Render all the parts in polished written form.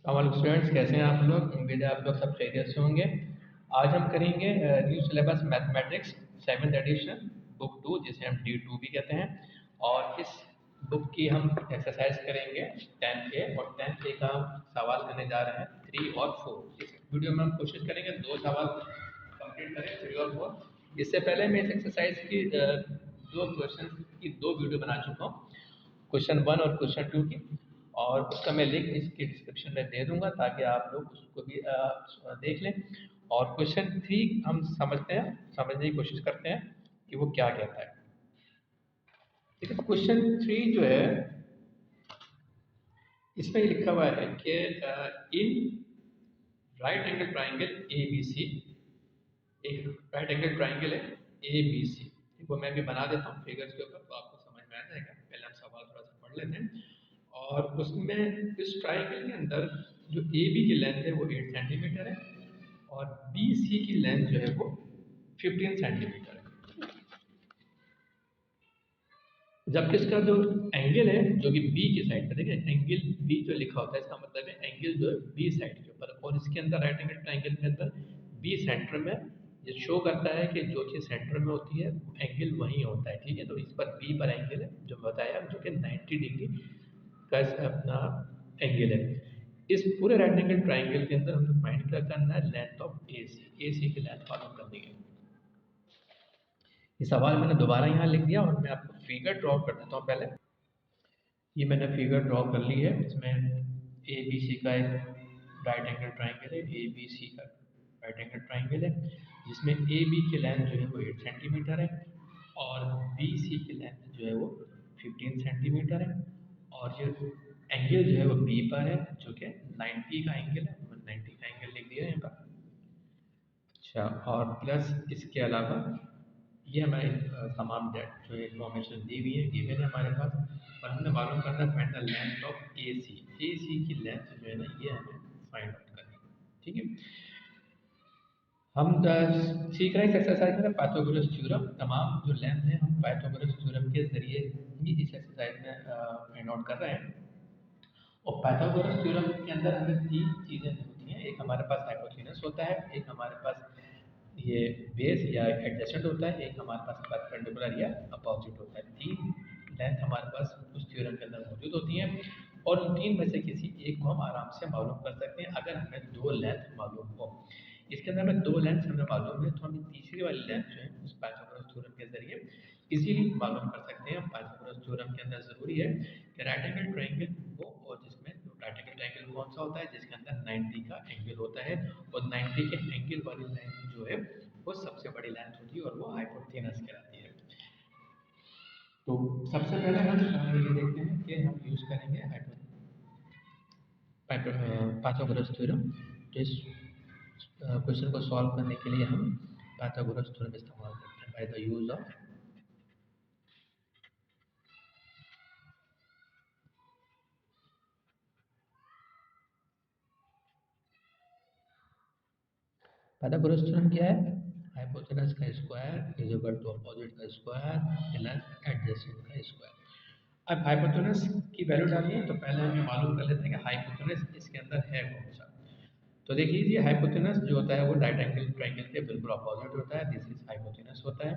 हमारे स्टूडेंट्स कैसे हैं आप लोग? उम्मीद है आप लोग सब खैरियत से होंगे। आज हम करेंगे new syllabus mathematics 7th addition book 2, जिसे हम D2 भी कहते हैं। और इस बुक की हम एक्सरसाइज करेंगे 10th ए, और 10th ए का हम सवाल करने जा रहे हैं 3 और 4। इस वीडियो में हम कोशिश करेंगे 2 सवाल कंप्लीट करें, 3 और 4। इससे पहले मैं इस एक्सरसाइज की 2 क्वेश्चन की 2 वीडियो बना चुका हूँ, क्वेश्चन 1 और क्वेश्चन 2 की। और उसका मैं लिंक इसके डिस्क्रिप्शन में दे दूंगा ताकि आप लोग उसको भी देख लें। और क्वेश्चन 3 हम समझने की कोशिश करते हैं कि वो क्या कहता है। ठीक है, क्वेश्चन 3 जो है इसमें ये लिखा हुआ है कि in right angle triangle A B C, एक राइट एंगल ट्राइंगल है ए बी सी। वो मैं भी बना देता हूँ फिगर्स के ऊपर तो आपको समझ में आ जाएगा। पहले हम सवाल थोड़ा सा पढ़ लेते हैं। और उसमें इस ट्राइंगल के अंदर जो ए बी की लेंथ है वो 8 सेंटीमीटर है, और बी सी की लेंथ जो है वो 15 सेंटीमीटर है। जबकि इसका जो एंगल है जो कि बी की साइड पर, देखिए एंगल बी जो लिखा होता है इसका मतलब है एंगल जो है बी साइड के ऊपर, और इसके अंदर राइट एंगल ट्राइंगल के अंदर बी सेंटर में ये शो करता है कि जो चीज़ सेंटर में होती है एंगल वहीं होता है। ठीक है, तो इस पर बी पर एंगल है जो बताया, जो कि 90 डिग्री का अपना एंगल है। इस पूरे राइट एंगल ट्राइंगल के अंदर हमें फाइंड क्या करना है, लेंथ ऑफ ए सी की लेंथ मालूम करनी है। ये सवाल मैंने दोबारा यहाँ लिख दिया और मैं आपको फिगर ड्रॉ कर देता हूँ पहले। ये मैंने फिगर ड्रॉ कर ली है। इसमें ए बी सी का एक राइट एंगल ट्राइंगल है, ए बी सी का राइट एंगल ट्राइंगल है, जिसमें ए बी की लेंथ जो है वो 8 सेंटीमीटर है, और बी सी की लेंथ जो है वो 15 सेंटीमीटर है, और ये एंगल जो है वो बी पर है जो कि 90 का एंगल है। 90 का एंगल लिख दिया है यहाँ पर। अच्छा, और प्लस इसके अलावा ये हमारे तमाम जो इन्फॉर्मेशन दी हुई है, गिवन है हमारे पास। और हमने मालूम करना है फाइंड द लेंथ ऑफ ए सी की लेंथ जो है ना ये हमें फाइंड आउट करनी है। ठीक है, हम सीख रहे हैं इस एक्सरसाइज में पाइथागोरस थ्योरम। तमाम जो लेंथ है हम पाइथागोरस थ्योरम के जरिए ही इस एक्सरसाइज में फाइंड आउट कर रहे हैं। और पाइथागोरस थ्योरम के अंदर हमें 3 चीज़ें होती हैं। एक हमारे पास हाइपोथेनस होता है, एक हमारे पास ये बेस या एडजेसेंट होता है, एक हमारे पास परपेंडिकुलर या अपोजिट होता है। 3 लेंथ हमारे पास उस थ्योरम के अंदर मौजूद होती हैं, और उन 3 में से किसी एक को हम आराम से मालूम कर सकते हैं अगर हमें 2 लेंथ मालूम हो। इसके अंदर हमें 2 लेंथ हमें मालूम है, तो हम तीसरी वाली लेंथ जो है उस पाइथागोरस थ्योरम के जरिए इजीली मालूम कर सकते हैं। पाइथागोरस थ्योरम के अंदर ज़रूरी है कि राइट एंगल ट्रायंगल हो, और जिसमें राइट एंगल ट्रायंगल कौन सा होता है जिसके अंदर 90 का एंगल होता है, और 90 के एंगल वाली लाइन जो है वो सबसे बड़ी लेंथ होती है और वो हाइपोटेनस कहलाती है। तो सबसे पहले हम ये देखते हैं कि हम यूज़ करेंगे पाइथागोरस थ्योरम। तो इस क्वेश्चन को सॉल्व करने के लिए हम पाइथागोरस थ्योरम इस्तेमाल करते हैं by the use of Pythagoras theorem. क्या है? हाइपोटेनस का square is equal to opposite का स्क्वायर प्लस एडजेसेंट का स्क्वायर। अब हाइपोटेनस की वैल्यू डालिए, तो पहले हमें मालूम कर लेते हैं कि हाइपोटेनस इसके अंदर है कौन सा। तो देख लीजिए, हाइपोटेनस जो होता है वो राइट एंगल ट्रायंगल के बिल्कुल अपोजिट होता है, दिस इज हाइपोटेनस होता है।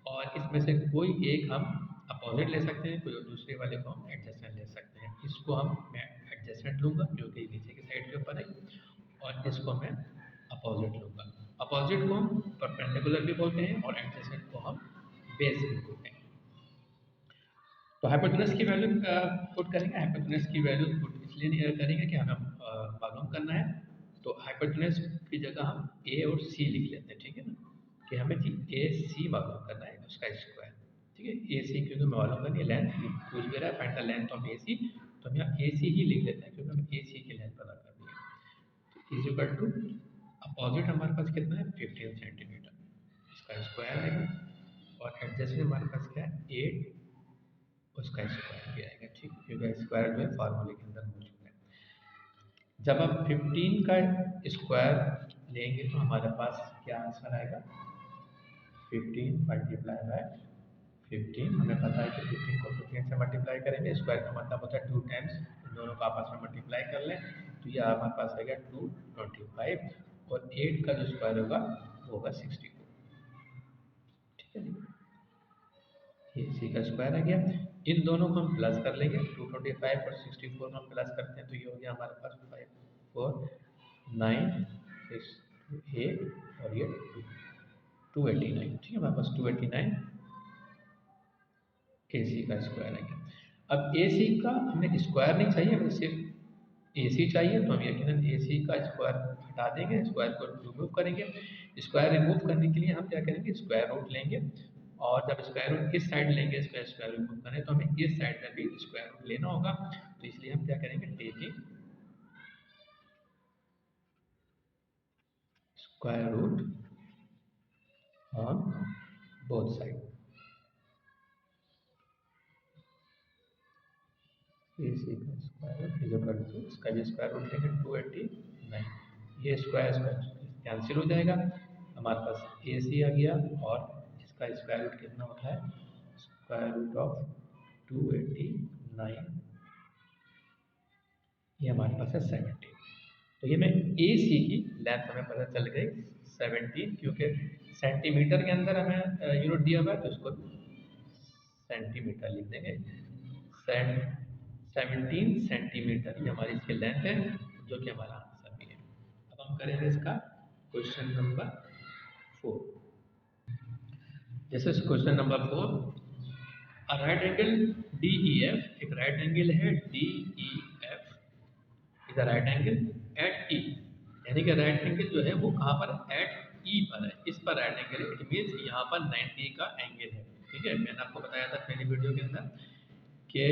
और इसमें से कोई एक हम अपोजिट ले सकते हैं, कोई दूसरे वाले को हम एडजेसेंट ले सकते हैं। इसको मैं एडजेसेंट लूँगा जो कि नीचे की साइड के ऊपर है, और इसको मैं अपोजिट लूँगा। अपोजिट को हम परपेंडिकुलर भी बोलते हैं और एडजेसेंट को हम बेस भी बोलते हैं। तो हाइपोटेनस की वैल्यू पुट करेंगे। हाइपोटेनस की वैल्यू पुट इसलिए नहीं करेंगे कि हमें मालूम करना है, तो हाइपोटेनस की जगह हम ए और सी लिख लेते हैं। ठीक है ना, कि हमें जी ए सी मालूम करना है उसका स्क्वायर। ठीक है, ए सी क्योंकि हमें मालूम करनी है, लेंथ पूछ भी रहा है फाइंड द लेंथ ऑफ ए सी, तो हम यहाँ ए सी ही लिख लेते हैं क्योंकि हमें ए सी की लेंथ पता करनी है। तो इज इक्वल टू अपोजिट हमारे पास कितना है 15 सेंटीमीटर, इसका स्क्वायर आएगा, और एडजस्ट हमारे पास क्या है 8, उसका स्क्वायर भी आएगा। ठीक, क्योंकि स्क्वायर जो है फार्मूले के अंदर मौजूद है। जब हम 15 का स्क्वायर लेंगे तो हमारे पास क्या आंसर आएगा, 15 मल्टीप्लाई बाय 15। हमें पता है कि 15 को 15 से मल्टीप्लाई करेंगे, स्क्वायर का मतलब होता है 2 टाइम्स, दोनों को आपस में मल्टीप्लाई कर लें तो ये हमारे पास आ गया 225 और 8 का जो स्क्वायर होगा वो होगा 64। ठीक है जी, ये सी का स्क्वायर आ गया। इन दोनों को हम प्लस कर लेंगे, 225 और 64 को हम प्लस करते हैं तो ये हो गया हमारे पास 5 4 9 6 8 और ये 289। ठीक है, हमारे पास 289 ए सी का स्क्वायर आ गया। अब ए सी का हमें स्क्वायर नहीं चाहिए, हमें सिर्फ ए सी चाहिए, तो हम यकीनन ए सी का स्क्वायर हटा देंगे, स्क्वायर को रिमूव करेंगे। स्क्वायर रिमूव करने के लिए हम क्या करेंगे, स्क्वायर रूट लेंगे, और जब स्क्वायर रूट इस साइड लेंगे, इसका स्क्वायर रिमूव करें तो हमें इस साइड में भी स्क्वायर रूट लेना होगा। तो इसलिए हम क्या करेंगे, taking square root on both side. A C का square root is equal to, इसका भी स्क्वायर रूट लेंगे 289, ये स्क्वायर स्क्वायर कैंसिल हो जाएगा, हमारे पास ए सी आ गया, और इसका स्क्वायर रूट कितना होता है, स्क्वायर रूट ऑफ 289, ये हमारे पास है 70। तो ये मैं ए सी की लेंथ हमें पता चल गई 17, क्योंकि सेंटीमीटर के अंदर हमें यूनिट दिया हुआ है तो इसको सेंटीमीटर लिख देंगे। 17 सेंटीमीटर ये हमारी इसकी लेंथ है, जो कि हमारा आंसर भी है। अब हम करेंगे इसका क्वेश्चन नंबर 4। जैसे question number 4, a right angle D E F, एक राइट एंगल है D E F is a right angle at E, यानी कि राइट एंगल जो है वो कहाँ पर है, एट ई पर है, इस पर राइट एंगल है, इट मीन्स यहाँ पर 90 का एंगल है। ठीक है, मैंने आपको बताया था पहली वीडियो के अंदर कि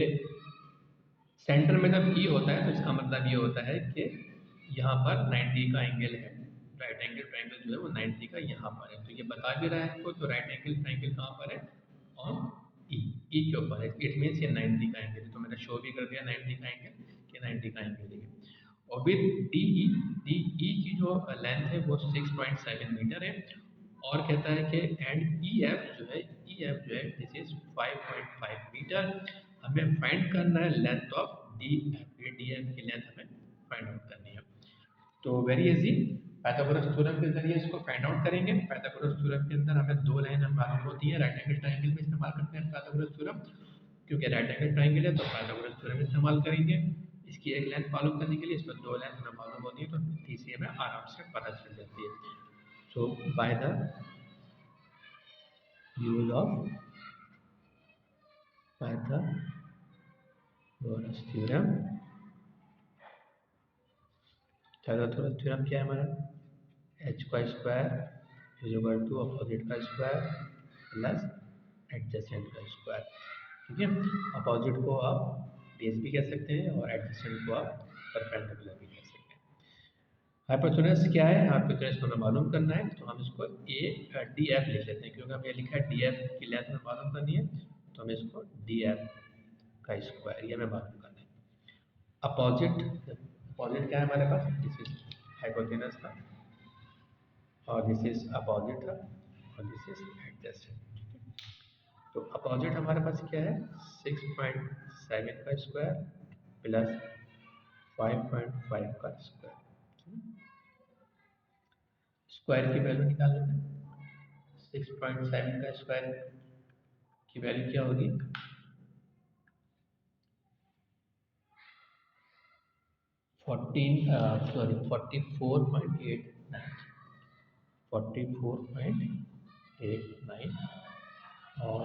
सेंटर में जब ई होता है तो इसका मतलब ये होता है कि यहाँ पर 90 का एंगल है, राइट एंगल ट्रायंगल जो है वो 90 का यहाँ पर है। तो ये बता भी रहा है आपको, तो राइट एंगल ट्रायंगल कहाँ पर है, ऑन ई, ई के ऊपर है, इट मीन्स ये 90 का एंगल है। तो मैंने शो भी कर दिया 90 का एंगल, कि 90 का एंगल है। और विद डी ई की जो लेंथ है वो 6.7 मीटर है, और कहता है कि एंड ई एफ जो है, ई एफ जो है दिस इज 5.5 मीटर। हमें फाइंड करना है लेंथ ऑफ डी एफ, ये डी एफ की लेंथ हमें फाइंड आउट करनी है। तो वेरी इजी, पाइथागोरस थ्योरम के जरिए इसको फाइंड आउट करेंगे। पाइथागोरस थ्योरम के अंदर हमें दो लाइन मालूम होती है, राइट एंगल ट्रायंगल में इस्तेमाल करते हैं पाइथागोरस थ्योरम, क्योंकि राइट एंगल ट्रायंगल है तो पाइथागोरस थ्योरम इस्तेमाल करेंगे। इसकी एक लेंथ मालूम करने के लिए, इसमें दो लेंथ हमें मालूम होती है, तो तीसरी हमें आराम से पता चल जाती है। So by the use of Pythagoras theorem, Pythagoras theorem क्या है हमारा, एच का square is equal to opposite का स्क्वायर प्लस एडजेसेंट का स्क्वायर। ठीक है, अपोजिट को आप बेस भी कह सकते हैं और एडजेसेंट को आप परपेंडिकुलर भी कह सकते हैं। हाइपोटेनस क्या है, हाइपोटेनस को हमें मालूम करना है, तो हम इसको ए डी एफ लिख लेते हैं, क्योंकि हमें लिखा है डी एफ की लेंथ हमें मालूम करनी है, तो हमें इसको डी एफ का स्क्वायर ये हमें मालूम करना है। अपोजिट, अपोजिट क्या है हमारे पास, दिस इज हाइपोटेनस था, और दिस इज अपोजिट था, और दिस इज एडजेसेंट। तो अपोजिट हमारे पास क्या है, 6.7 का स्क्वायर प्लस 5.5 का स्क्वायर। स्क्वायर की वैल्यू निकाल लेते हैं, 6.7 का स्क्वायर की वैल्यू क्या होगी, 44.89, और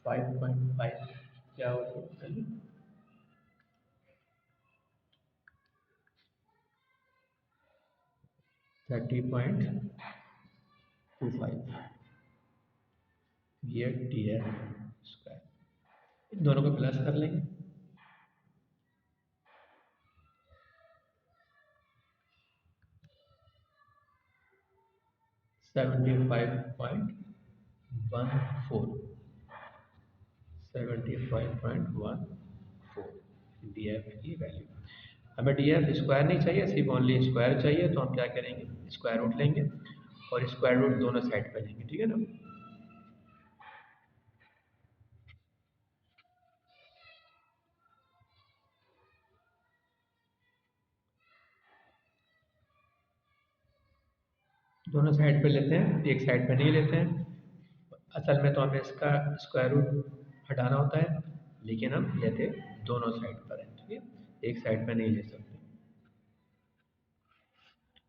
5.5 क्या होगी वैल्यू, 30.25, ये डी एफ स्क्वायर। इन दोनों को प्लस कर लेंगे, 75.14 डी एफ की वैल्यू। हमें डी एफ स्क्वायर नहीं चाहिए, सिर्फ ओनली स्क्वायर चाहिए, तो हम क्या करेंगे, स्क्वायर रूट लेंगे और स्क्वायर रूट दोनों साइड पर लेंगे। ठीक है ना, दोनों साइड पे लेते हैं, एक साइड पे नहीं लेते हैं। असल में तो हमें इसका स्क्वायर रूट हटाना होता है, लेकिन हम लेते दोनों साइड पर हैं, ठीक है, एक साइड पे नहीं ले सकते।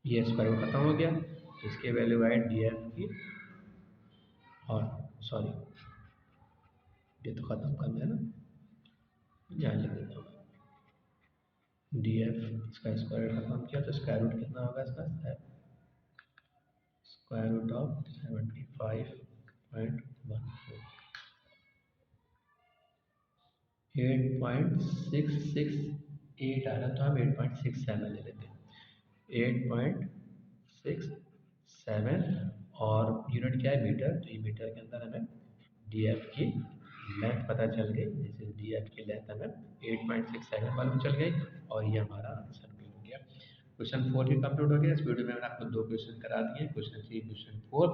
ये स्क्वायर रूट खत्म हो गया, तो इसकी वैल्यू आए डी एफ की, और सॉरी ये तो ख़त्म करना है ना, यहाँ लिख देता हूँ डी एफ, इसका स्क्वायर रूट खत्म किया तो स्क्वायर रूट कितना होगा इसका, स्क्वायर रूट ऑफ 75.14, 8.668 आ रहा, तो हम 8.67 ले लेते हैं, 8.67, और यूनिट क्या है, मीटर, तो ये मीटर के अंदर हमें डी एफ की लेंथ पता चल गई, जैसे डी एफ की लेंथ हमें 8.67 मालूम चल गई, और ये हमारा आंसर भी हो गया। क्वेश्चन 4 भी कंप्लीट हो गया। इस वीडियो में मैंने आपको 2 क्वेश्चन करा दिए, क्वेश्चन 3, क्वेश्चन 4,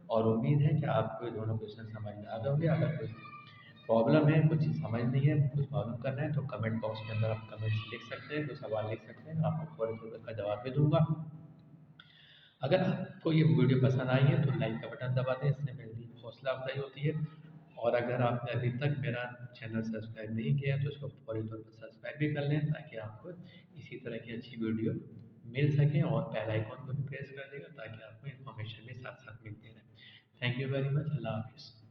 और उम्मीद है कि आपको ये दोनों क्वेश्चन समझ में आ गए होंगे। अगर कोई प्रॉब्लम है, कुछ चीज़ समझ नहीं है, कुछ मालूम करना है, तो कमेंट बॉक्स के अंदर आप कमेंट्स लिख सकते हैं, कोई सवाल लिख सकते हैं, आपको फौरन उसका जवाब भी दूंगा। अगर आपको ये वीडियो पसंद आई है तो लाइक का बटन दबा दें, इससे मेरी हौसला अफजाई होती है। और अगर आपने अभी तक मेरा चैनल सब्सक्राइब नहीं किया है तो इसको फौरी तौर पर सब्सक्राइब भी कर लें, ताकि आपको इसी तरह की अच्छी वीडियो मिल सकें, और बेल आइकॉन को भी प्रेस कर देगा ताकि आपको इन्फॉर्मेशन भी साथ साथ मिलती रहे। थैंक यू वेरी मच, अल्लाह हाफिज़।